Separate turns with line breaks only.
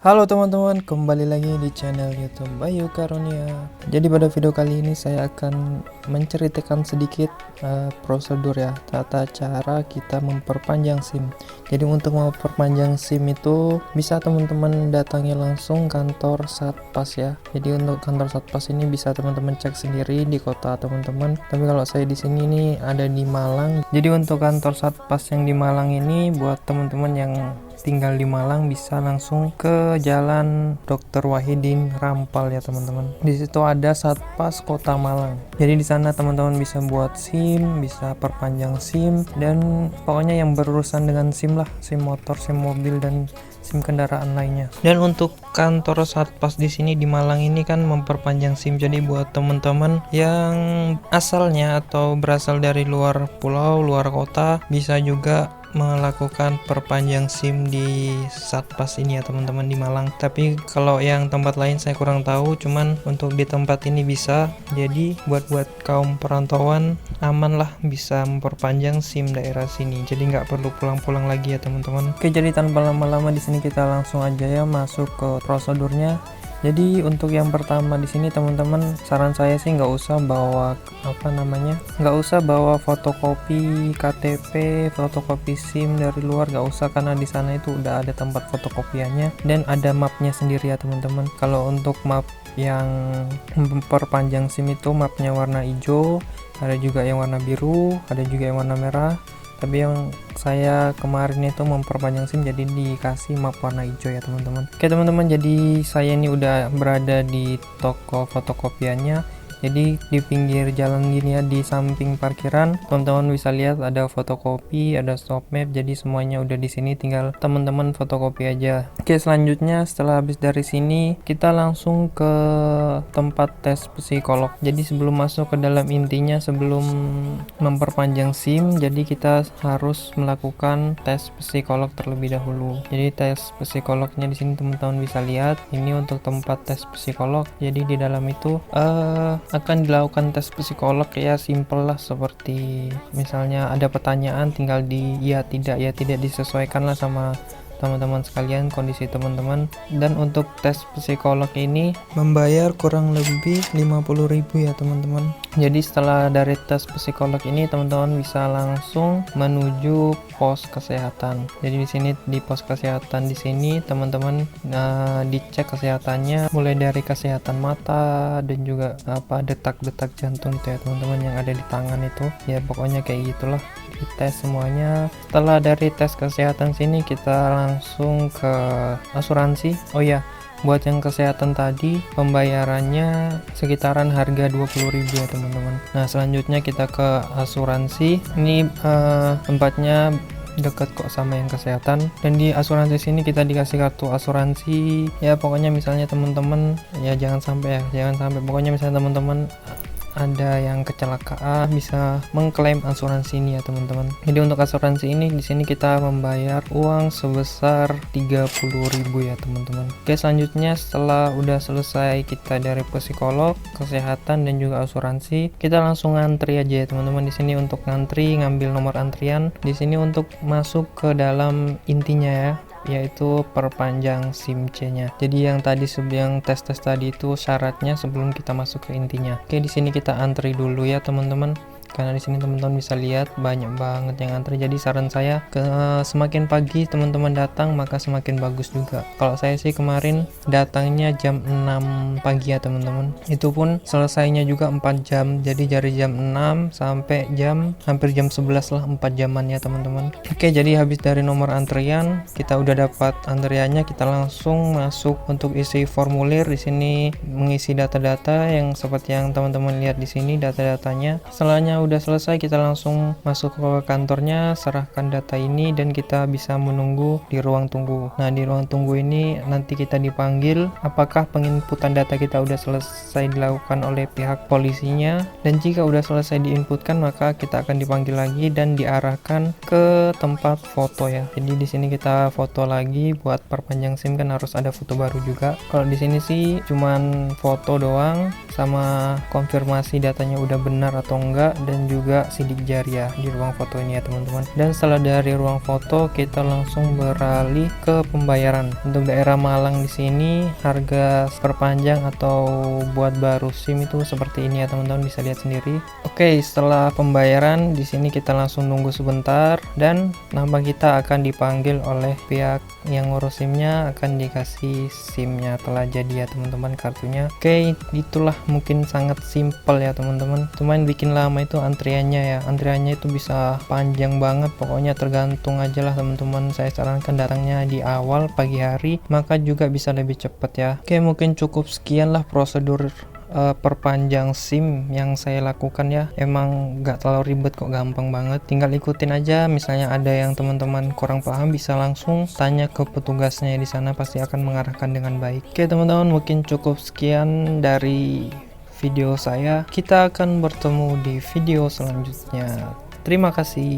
Halo teman-teman, kembali lagi di channel YouTube Bayu Karunia. Jadi pada video kali ini saya akan menceritakan sedikit prosedur ya, tata cara kita memperpanjang SIM. Jadi untuk memperpanjang SIM itu bisa teman-teman datangi langsung kantor Satpas ya. Jadi untuk kantor Satpas ini bisa teman-teman cek sendiri di kota teman-teman. Tapi kalau saya di sini ini ada di Malang. Jadi untuk kantor Satpas yang di Malang ini buat teman-teman yang tinggal di Malang bisa langsung ke Jalan Dr. Wahidin Rampal ya teman-teman. Di situ ada Satpas Kota Malang. Jadi di sana teman-teman bisa buat SIM, bisa perpanjang SIM, dan pokoknya yang berurusan dengan SIM lah, SIM motor, SIM mobil, dan SIM kendaraan lainnya. Dan untuk kantor Satpas di sini di Malang ini kan memperpanjang SIM. Jadi buat teman-teman yang asalnya atau berasal dari luar pulau, luar kota, bisa juga melakukan perpanjang SIM di Satpas ini ya teman-teman di Malang. Tapi kalau yang tempat lain saya kurang tahu, cuman untuk di tempat ini bisa. Jadi buat kaum perantauan aman lah, bisa memperpanjang SIM daerah sini. Jadi nggak perlu pulang-pulang lagi ya teman-teman. Oke, jadi tanpa lama-lama di sini kita langsung aja ya masuk ke prosedurnya. Jadi untuk yang pertama di sini teman-teman, saran saya sih nggak usah bawa nggak usah bawa fotokopi KTP, fotokopi SIM dari luar, nggak usah, karena di sana itu udah ada tempat fotokopiannya dan ada mapnya sendiri ya teman-teman. Kalau untuk map yang memperpanjang SIM itu mapnya warna hijau, ada juga yang warna biru, ada juga yang warna merah. Tapi yang saya kemarin itu memperpanjang SIM jadi dikasih map warna hijau ya teman-teman. Oke teman-teman, jadi saya ini udah berada di toko fotokopiannya. Jadi di pinggir jalan gini ya, di samping parkiran, teman-teman bisa lihat ada fotokopi, ada stop map. Jadi semuanya udah di sini, tinggal teman-teman fotokopi aja. Oke, selanjutnya setelah habis dari sini kita langsung ke tempat tes psikolog. Jadi sebelum masuk ke dalam intinya, sebelum memperpanjang SIM, jadi kita harus melakukan tes psikolog terlebih dahulu. Jadi tes psikolognya di sini teman-teman bisa lihat. Ini untuk tempat tes psikolog. Jadi di dalam itu akan dilakukan tes psikolog ya, simple lah, seperti misalnya ada pertanyaan tinggal di ya tidak disesuaikan lah sama teman-teman sekalian, kondisi teman-teman. Dan untuk tes psikolog ini membayar kurang lebih 50.000 ya teman-teman. Jadi setelah dari tes psikolog ini teman-teman bisa langsung menuju pos kesehatan. Jadi di sini di pos kesehatan di sini teman-teman dicek kesehatannya, mulai dari kesehatan mata dan juga detak-detak jantung itu ya teman-teman, yang ada di tangan itu ya, pokoknya kayak gitulah, dites semuanya. Setelah dari tes kesehatan sini kita langsung ke asuransi. Oh ya, buat yang kesehatan tadi pembayarannya sekitaran harga 20.000 ya teman-teman. Nah selanjutnya kita ke asuransi. Ini tempatnya dekat kok sama yang kesehatan, dan di asuransi sini kita dikasih kartu asuransi ya. Pokoknya misalnya teman-teman ya jangan sampai pokoknya misalnya teman-teman ada yang kecelakaan bisa mengklaim asuransi ini ya teman-teman. Jadi untuk asuransi ini di sini kita membayar uang sebesar 30.000 ya teman-teman. Oke, selanjutnya setelah udah selesai kita dari psikolog, kesehatan, dan juga asuransi, kita langsung ngantri aja ya teman-teman. Di sini untuk ngantri, ngambil nomor antrian. Di sini untuk masuk ke dalam intinya ya, yaitu perpanjang SIM C-nya. Jadi yang tadi yang tes tadi itu syaratnya sebelum kita masuk ke intinya. Oke, di sini kita antri dulu ya teman-teman. Karena di sini teman-teman bisa lihat banyak banget yang antri. Jadi saran saya semakin pagi teman-teman datang maka semakin bagus juga. Kalau saya sih kemarin datangnya jam 6 pagi ya teman-teman. Itu pun selesainya juga 4 jam. Jadi dari jam 6 sampai hampir jam 11 lah, 4 jaman ya teman-teman. Oke, jadi habis dari nomor antrian, kita udah dapat antriannya, kita langsung masuk untuk isi formulir. Di sini mengisi data-data yang seperti yang teman-teman lihat di sini, data-datanya. Setelahnya udah selesai, kita langsung masuk ke kantornya, serahkan data ini, dan kita bisa menunggu di ruang tunggu. Nah di ruang tunggu ini nanti kita dipanggil apakah penginputan data kita udah selesai dilakukan oleh pihak polisinya, dan jika udah selesai diinputkan maka kita akan dipanggil lagi dan diarahkan ke tempat foto ya. Jadi di sini kita foto lagi, buat perpanjang SIM kan harus ada foto baru juga. Kalau di sini sih cuman foto doang sama konfirmasi datanya udah benar atau enggak, dan dan juga sidik jari ya di ruang foto ini ya teman-teman. Dan setelah dari ruang foto kita langsung beralih ke pembayaran. Untuk daerah Malang di sini harga perpanjang atau buat baru SIM itu seperti ini ya teman-teman, bisa lihat sendiri. Oke, setelah pembayaran di sini kita langsung nunggu sebentar dan nama kita akan dipanggil oleh pihak yang ngurus SIM-nya, akan dikasih SIM-nya telah jadi ya teman-teman, kartunya. Oke, itulah mungkin sangat simpel ya teman-teman. Cuman bikin lama itu antriannya ya. Antriannya itu bisa panjang banget, pokoknya tergantung aja lah teman-teman. Saya sarankan datangnya di awal pagi hari, maka juga bisa lebih cepat ya. Oke, mungkin cukup sekian lah prosedur perpanjang SIM yang saya lakukan ya. Emang gak terlalu ribet kok, gampang banget, tinggal ikutin aja. Misalnya ada yang teman-teman kurang paham, bisa langsung tanya ke petugasnya di sana, pasti akan mengarahkan dengan baik. Oke teman-teman, mungkin cukup sekian dari video saya. Kita akan bertemu di video selanjutnya. Terima kasih.